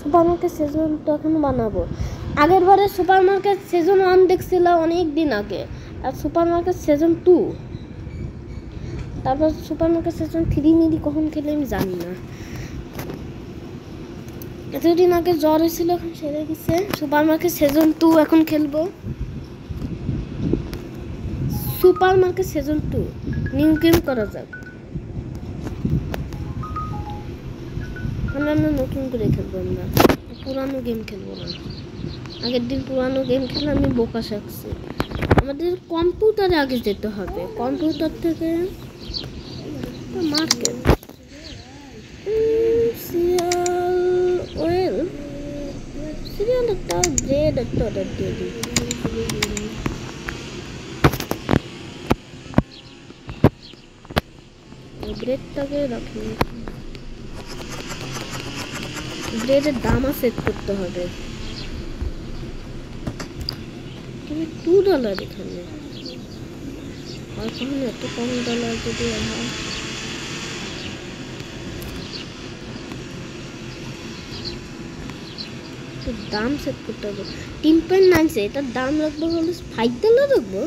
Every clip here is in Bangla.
সুপার মার্কেট সিজন 2 এখন বানাবো। আগের বারে সুপার মার্কেট সিজন 1 দেখছিল অনেক দিন আগে, আর সুপার মার্কেট সিজন 2, তারপর সুপার মার্কেট সিজন 3 মিডি কখন খেলে আমি জানি না। এতদিন আগে জ্বর হয়েছিল, এখন সেরে গেছে। সুপার মার্কেট সিজন 2 এখন খেলবো। Super market season 2 new game করা যাক। আমরা নতুন করে খেলবো, আমরা পুরানো গেম খেলবো না। আগের দিন পুরানো গেম খেলে আমি বোকা শাকছি। আমাদের কম্পিউটারে আগে যেতে হবে, কম্পিউটার থেকে মার্কেট সিরিয়াল ওয়েল সিরিয়াল একটা ব্রেড একটা অর্ডার দিয়ে দিই। ব্রেডটাকে রাখি, ব্রেডের দামও সেট করতে হবে। $2 এখানে, আর কখন এত কম ডলার যদি হয়। দাম সেট করতে হবে 3.9, এটার দাম রাখবো হলে $5 রাখবো।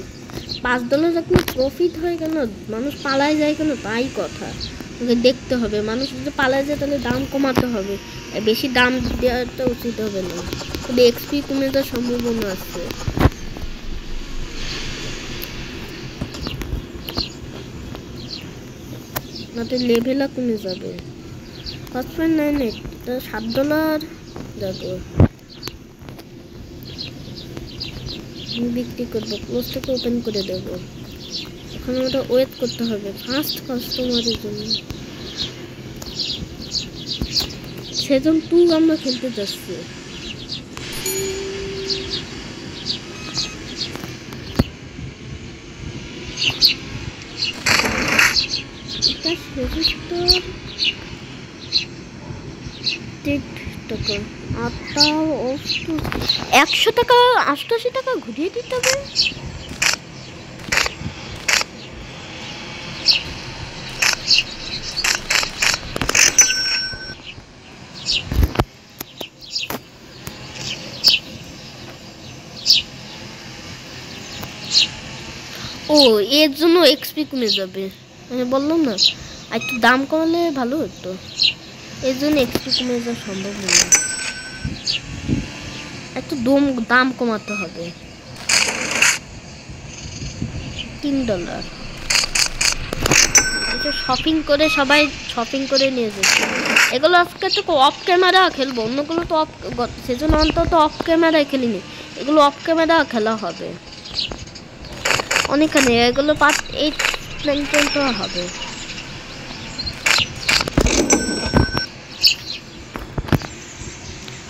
$5 রাখলে প্রফিট হয় কেন, মানুষ পালায় যায় কেন, তাই কথা। ওকে দেখতে হবে, মানুষ যদি পালায় যায় তাহলে দাম কমাতে হবে, বেশি দাম দেওয়াটা উচিত হবে না। তবে এক্সপি কমে যাওয়ার সম্ভাবনা আছে। আমাদের লেভেলও কমে যাবে। 5.98, এটা $7 যাবো। বিক্রি করবো, ক্লোজটাকে ওপেন করে দেবো। এখন ওটা ওয়েট করতে হবে ফার্স্ট কাস্টমারের জন্য। সিজন 2 আমরা খেলতে যাচ্ছি। $100 $88 ঘুরিয়ে দিতে হবে। ও এর জন্য এক্সপি কমে যাবে, আমি বললাম না, আর একটু দাম কমালে ভালো হতো। এর জন্য এক্সপি কমে যাওয়া সম্ভব নয়, একটু দাম কমাতে হবে। $3 এটা শপিং করে, সবাই শপিং করে নিয়ে যাচ্ছে। এগুলো আজকে তো অফ ক্যামেরা খেলবো, অন্যগুলো তো অফ সেজন্য অন্তত অফ ক্যামেরায় খেলিনি, এগুলো অফ ক্যামেরা খেলা হবে অনেকখানি। এগুলো 5, 8, 9, 10 তো হবে।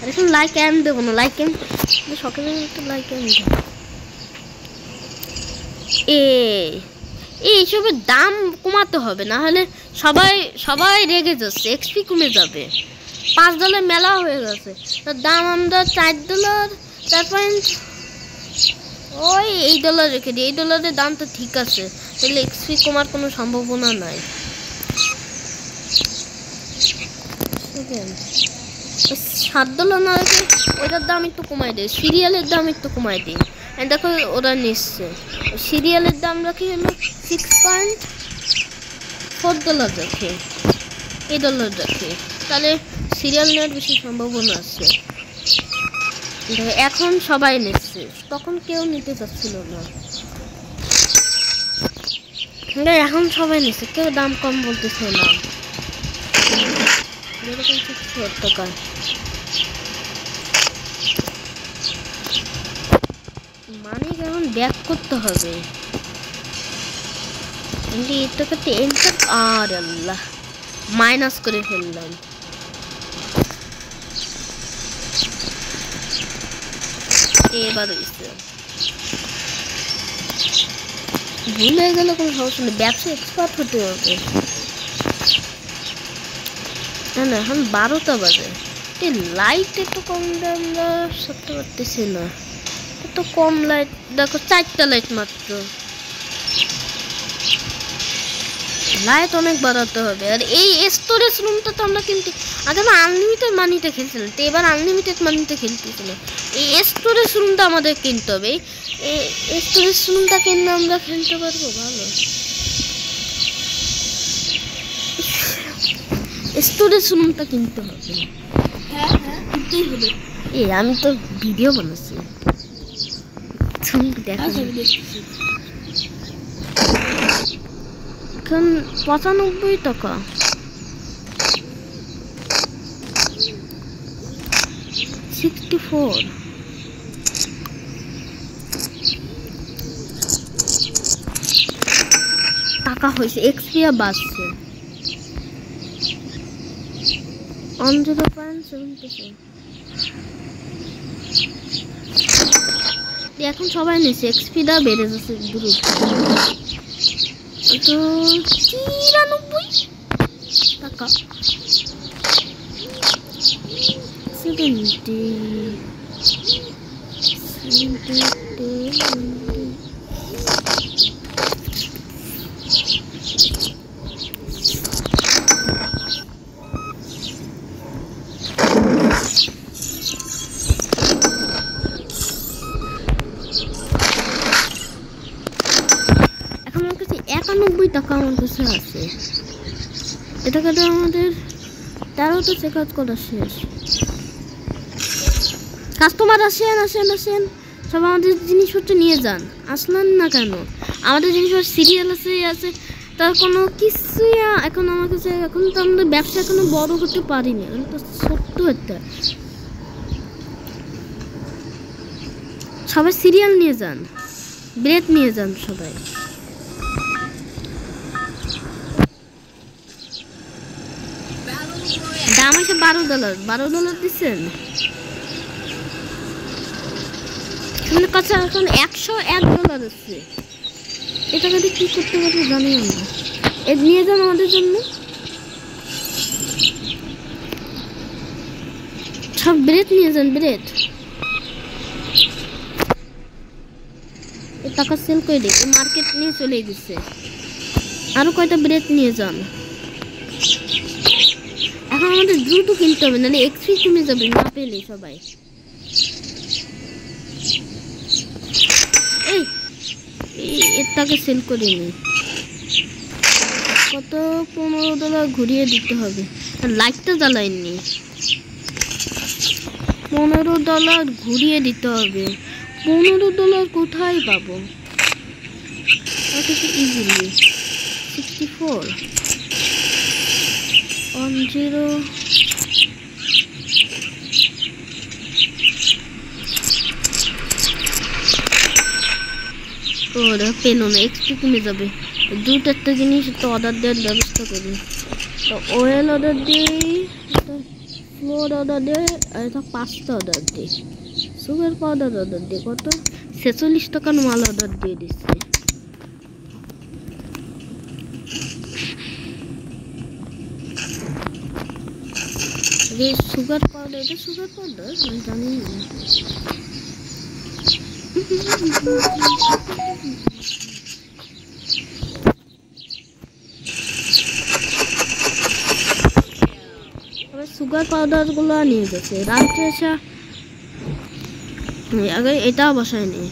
আর এখন লাইক এন্ড দেবো না, লাইক এন্ড সকালে একটু লাইক এন্ড এইসবের দাম কমাতে হবে, না হলে সবাই রেগে যাচ্ছে, এক্সপি কমে যাবে। $5 মেলা হয়ে গেছে, তার দাম আমরা $4, 4. ওই $8 রেখে দিই, $8 দামটা ঠিক আছে, তাহলে এক্সপি কমার কোনো সম্ভাবনা নাই। $7 না রেখে ওইটার দাম একটু কমাই দিই, সিরিয়ালের দাম একটু কমাই দিই। দেখো ওরা নিচ্ছে, সিরিয়ালের দাম রাখি হলো $6.4 রাখে, $8 রাখে, তাহলে সিরিয়াল নেওয়ার বেশি সম্ভাবনা আছে। এখন সবাই নিচ্ছে, তখন কেউ নিতে চাচ্ছিল না, এখন সবাই নিচ্ছে, কেউ দাম কম বলতেছে না। $6 মানে এখন ব্যাক করতে হবে। এটাকে এন্টার, আর আল্লাহ মাইনাস করে ফেললাম। এবার ভুলে গেলে কোনো সমস্যা নেই, ব্যবসা এক্সপার্ট হতে হবে। না এখন 12টা বাজে, এই লাইট একটু কম আমরা সারতে পারতেছি না, এত কম লাইট। দেখো 4টা লাইট মাত্র, লাইট অনেক বাড়াতে হবে। আর এই স্টোরেজ রুমটা তো আমরা কিন্তু আগে আমরা আনলিমিটেড মানিতে খেলছিলাম, তো এবার আনলিমিটেড মানিতে খেলতেছিল। এই স্টোরেজ রুমটা আমাদের কিনতে হবে, এই স্টোরেজ রুমটা কিনলে আমরা খেলতে পারবো ভালো। স্টোরেজ রুমটা কিনতে হবে। হ্যাঁ হ্যাঁ কিনতেই হবে। আমি তো ভিডিও বানাচ্ছি, দেখা এখন 95 টাকা। টাকা হয়েছে, এক্সপিয়া বাড়ছে 0.7%। এখন সবাই নিচ্ছে, এক্সপিটা বেড়ে যাচ্ছে দ্রুত। তো 93 টাকা, 70 91 টাকা আমার কাছে আছে। এটা কাটে আমাদের 13টা চেকআউট করা শেষ। কাস্টমার আসেন আসেন আসেন, সব আমাদের জিনিসপত্র নিয়ে যান। আসলেন না কেন? আমাদের জিনিসপত্র সিরিয়াল আছে, তার কোনো কিছুই এখন আমার কাছে, এখন তো আমাদের ব্যবসা এখনো বড় হতে পারিনি, এখন তো ছোট্ট একটা। সবাই সিরিয়াল নিয়ে যান, ব্রেড নিয়ে যান সবাই। দাম হচ্ছে $12 দিচ্ছেন। আমাদের কাছে এখন $101 আছে। এটা কাছে কি করতে পারবো জানি আমরা। এর নিয়ে যান আমাদের জন্য, সব ব্রেড নিয়ে যান, ব্রেড। এ টাকা সেল করে দিই, মার্কেট নিয়ে চলে গেছে। আরো কয়টা ব্রেড নিয়ে যান। এখন আমাদের দ্রুত কিনতে হবে, নাহলে এক্সপি কমে যাবে না পেলে সবাই। এর টাকা সেল করে নি, কত $15 ঘুরিয়ে দিতে হবে। আর লাইটটা জ্বালাইনি, $15 ঘুরিয়ে দিতে হবে। $15 কোথায় পাবো? ইজিলি 64 10 ওরা পেল না, এক্সট্রা কমে যাবে। দ্রুত একটা জিনিস তো অর্ডার দেওয়ার ব্যবস্থা করি। তো অয়েল অর্ডার দিই, ফ্লোর অর্ডার দিই, আর এটা পাস্তা অর্ডার দিই, সুগার পাউডার অর্ডার দিই। কত? 46 টাকার মাল অর্ডার দিয়ে দিচ্ছি। সুগার পাউডার, এটা সুগার পাউডার আমি জানি না। সুগার পাউডার গুলো নিয়ে গেছে রাত্রে এসে, আগে এটাও বসায় নি।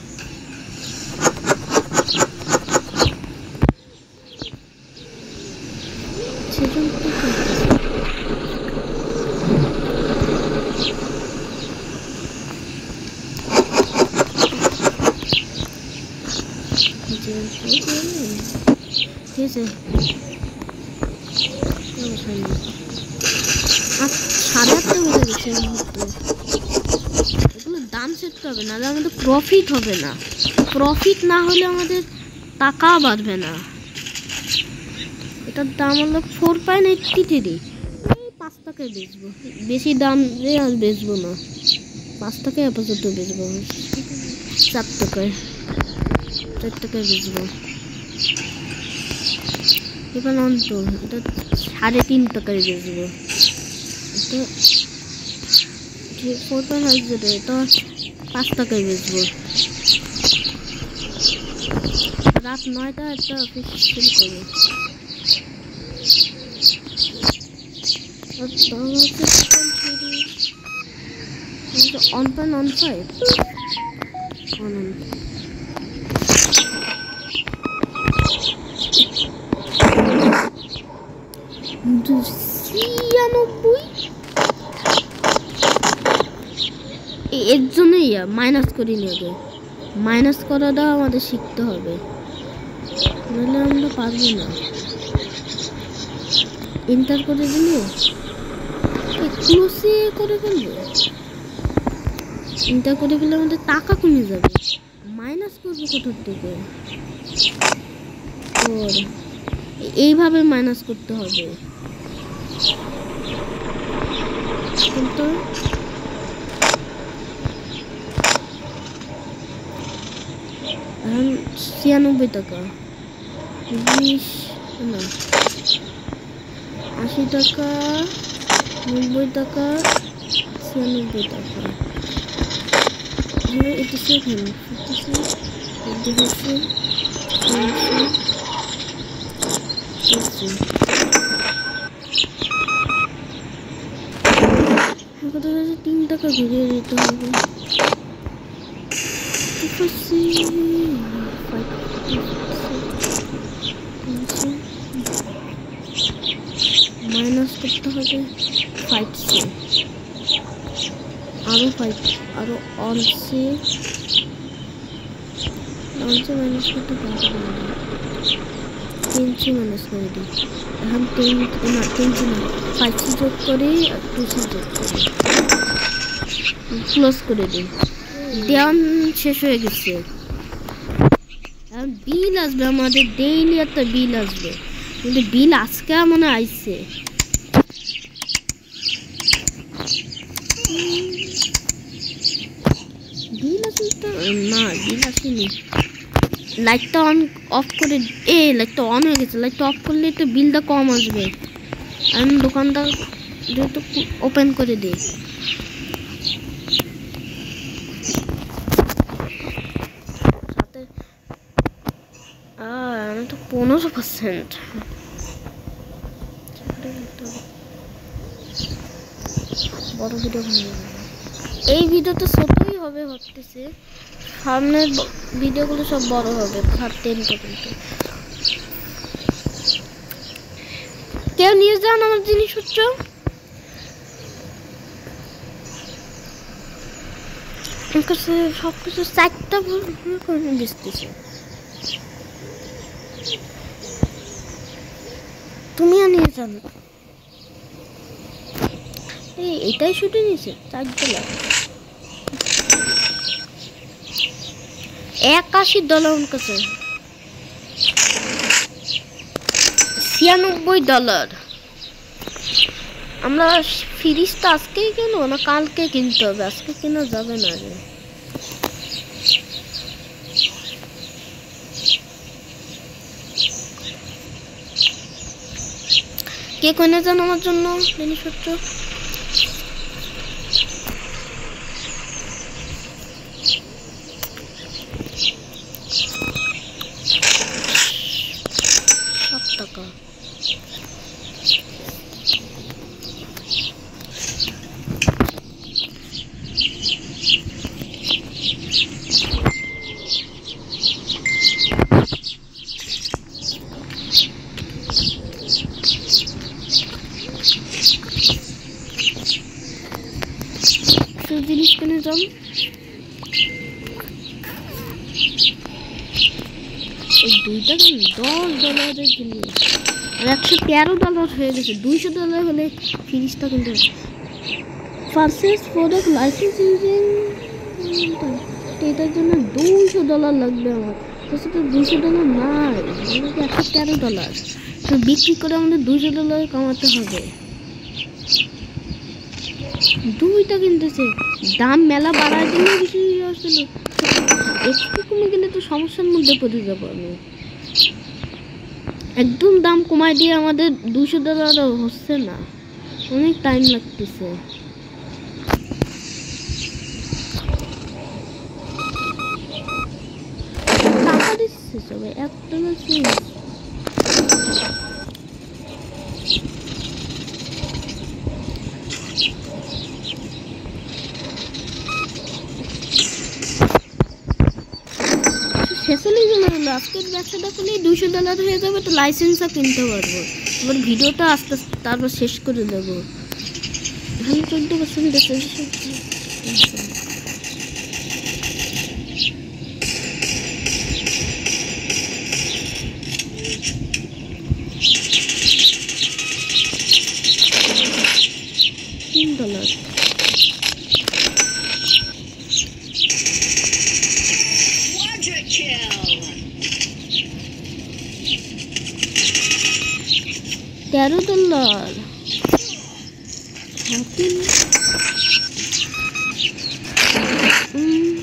এগুলো দাম সেট হবে, নাহলে আমাদের প্রফিট হবে না। প্রফিট না হলে আমাদের টাকা বাড়বে না। এটার দাম হলো 4.83। 5 টাকায় বেচবো, বেশি দাম দিয়ে আর বেচবো না। 5 টাকায় আপাতত বেচবো, 4 টাকায় বেচবো। এবার অন্ত এটা 3.5 টাকায় বেচবো। এটা 4.50, এটা 5 টাকায় বেচবো। রাত 9টা একটা অফিস শুরু করবো। এর জন্যই মাইনাস করি নেবে, মাইনাস করাটা আমাদের শিখতে হবে, নাহলে আমরা পারবো না। এন্টার করে দিলে ক্লোজে করে ফেলবো, এন্টার করে ফেলে আমাদের টাকা কমে যাবে। মাইনাস করবো কোথার থেকে? এইভাবে মাইনাস করতে হবে। কিন্তু 96 টাকা, 20 না 80 টাকা, 90 টাকা, 96 টাকা। এটা সেখানে কত 3 টাকা ঘুরিয়ে দিতে হবে। মাইনাস করতে হবে 5C, আরো 5, আরো অলসে মাইনাস করতে পারবো না। 10C মাইনাস করে দিই। এখন 10C না 5C যোগ করি আর 2C যোগ করি, ক্লোজ করে দিই। দেওয়ান শেষ হয়ে গেছে। এখন বিল আসবে আমাদের, ডেইলি একটা বিল আসবে, কিন্তু বিল আজকে মনে আইছে। বিল আসলে না, বিল আসেনি। লাইটটা অন অফ করে, লাইটটা অন হয়ে গেছে, লাইটটা অফ করলে তো বিলটা কম আসবে। আমি দোকানটা যেহেতু ওপেন করে দিই। আমি তো 15%। বড় ভিডিও এই ভিডিওটা ছোটই হবে ভাবতেছে, সামনের ভিডিওগুলো সব বড় হবে, 10 পর্যন্ত। কেউ নিয়ে যান আমার জিনিসপত্র। আমার কাছে সবকিছু 4টা করে দিতেছে। তুমি নিয়ে যান। এটাই শুটে নিয়েছে $4, $81 ওর কাছে, $96। আমরা ফ্রিজটা আজকেই কিনবো না কালকে কিনতে হবে? আজকে কেনা যাবে না রে। কে কিনে যান আমার জন্য জিনিসপত্র? টাকা জিনিস কিনে যান। দুইটা $10 জিনিস আর $113 হয়ে গেছে। $200 হলে ফ্রিজটা কিনতে হবে। পারচেজ প্রোডাক্ট লাইসেন্স ইউজিং, এটার জন্য $200 লাগবে আমার কাছে। তো $200 নাই, $113। তো বিক্রি করে আমাদের $200 কামাতে হবে। দুইটা কিনতেছে, দাম মেলা বাড়ার জন্য বেশি আসলে একটু কমে গেলে তো সমস্যার মধ্যে পড়ে যাবো আমি। একদম দাম কমায় দিয়ে আমাদের $200 হচ্ছে না, অনেক টাইম লাগতেছে। টাকা দিচ্ছে সবাই $1 চিজ। $46 হলো। আজকের ব্যবসাটা করলেই $200 হয়ে যাবে, তো লাইসেন্সও কিনতে পারবো। এবার ভিডিওটা আস্তে আস্তে তারপর শেষ করে দেবো। এখানে 14% $3 $13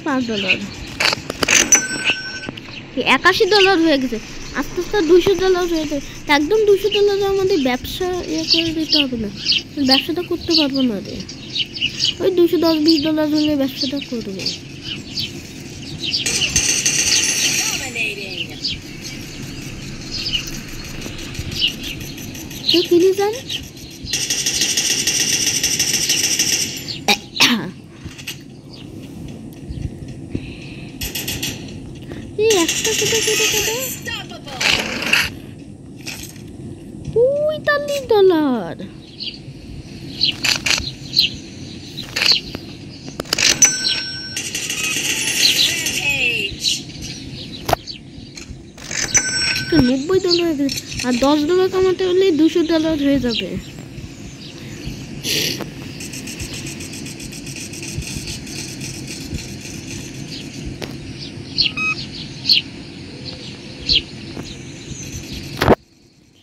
$5 $81 হয়ে গেছে। আস্তে আস্তে $200 হয়ে যাবে। একদম $200 আমাদের ব্যবসা করে দিতে হবে না, ব্যবসাটা করতে পারবো না রে। ওই $210-20 হলে ব্যবসাটা করবো। কেউ কিনে যান। একটা কেটে কেটে কেটে $45 $90 হয়ে গেছে। আর $10 কামাতে হলে $200 হয়ে যাবে।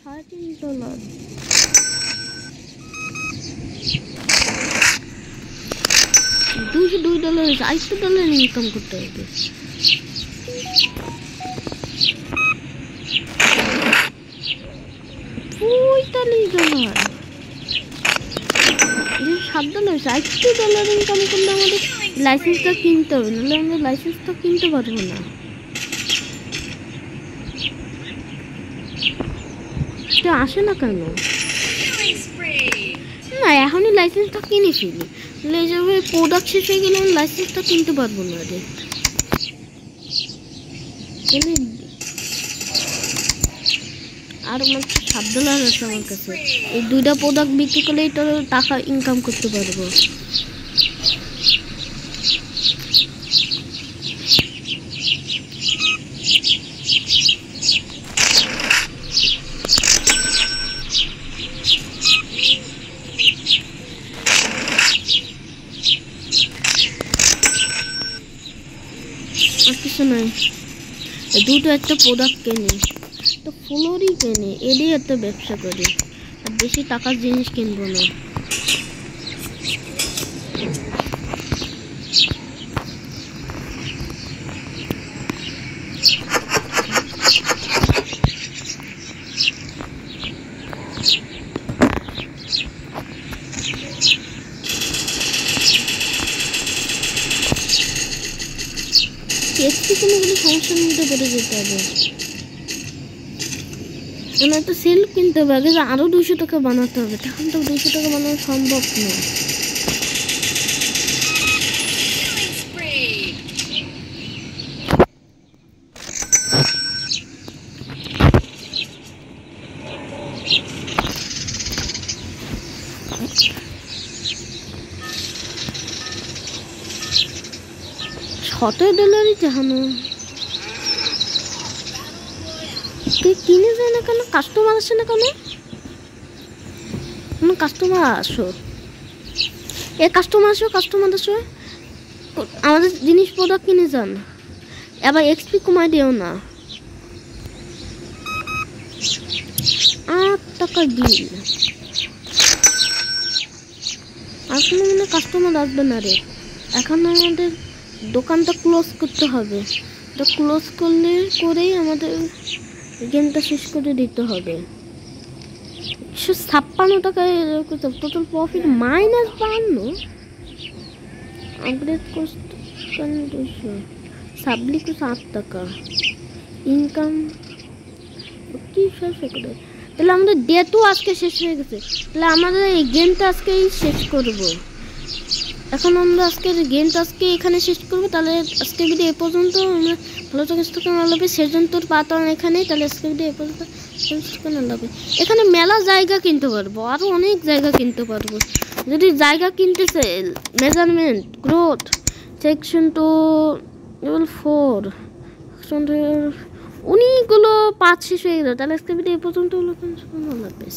$3.5 $202 হয়েছে। $8 ইনকাম করতে হবে। $45 $7 হয়েছে। $8 ইনকাম করলে আমাদের লাইসেন্সটা কিনতে হবে, নাহলে আমরা লাইসেন্সটা কিনতে পারবো না। এটা আসে না কেন? না, এখনই লাইসেন্সটা কিনে ফেলি, নাহলে এই যে প্রোডাক্ট শেষ হয়ে গেলে আমি লাইসেন্সটা কিনতে পারবো না রে। আর মাত্র $7 আছে আমার কাছে। এই 2টা প্রোডাক্ট বিক্রি করলেই তো টাকা ইনকাম করতে পারবো। কিছু নাই, দুটো একটা প্রোডাক্ট কেনে, তো ফ্লোরই কেনে, এরই একটা ব্যবসা করি। আর বেশি টাকার জিনিস কিনবো না। একটু কোনো সমস্যার মধ্যে পড়ে যেতে হবে। আমার তো সেল কিনতে হবে, আগে আরো $200 বানাতে হবে। তখন তো $200 বানানো সম্ভব নয়। $7 জানো কিনে যায় না কেন? কাস্টমার আসে না কেন? কাস্টমার আসো, কাস্টমার আসো, আমাদের জিনিস প্রোডাক্ট কিনে যান। এবার XP কমাই দিও না। $8 বিল। আসলে মনে কাস্টমার আসবে না রে। এখন আমাদের দোকানটা ক্লোজ করতে হবে। তো ক্লোজ করেই আমাদের গেমটা শেষ করে দিতে হবে। $156 টোটাল প্রফিট -52। আপগ্রেড করতে 200, সাবলি $8 ইনকাম কি শেষ করে। তাহলে আমাদের ডেটও আজকে শেষ হয়ে গেছে। তাহলে আমাদের এই গেমটা আজকেই শেষ করব। এখন আমরা আজকের গেমটা আজকে এখানে শেষ করবো। তাহলে আজকে ভিডিও এ পর্যন্ত। আমরা ভালো থেকে কেন লাগবে সেজন তোর পাতাম এখানেই, তাহলে আজকে ভিডিও এ পর্যন্ত কেন লাগবে। এখানে মেলা জায়গা কিনতে পারবো, আরও অনেক জায়গা কিনতে পারবো। যদি জায়গা কিনতে চাই, মেজারমেন্ট গ্রোথ সেকশন 2 লেভেল 4 অনেকগুলো পাঁচ শেষ হয়ে গেল, তাহলে আজকে ভিডিও এ পর্যন্ত লাগবে।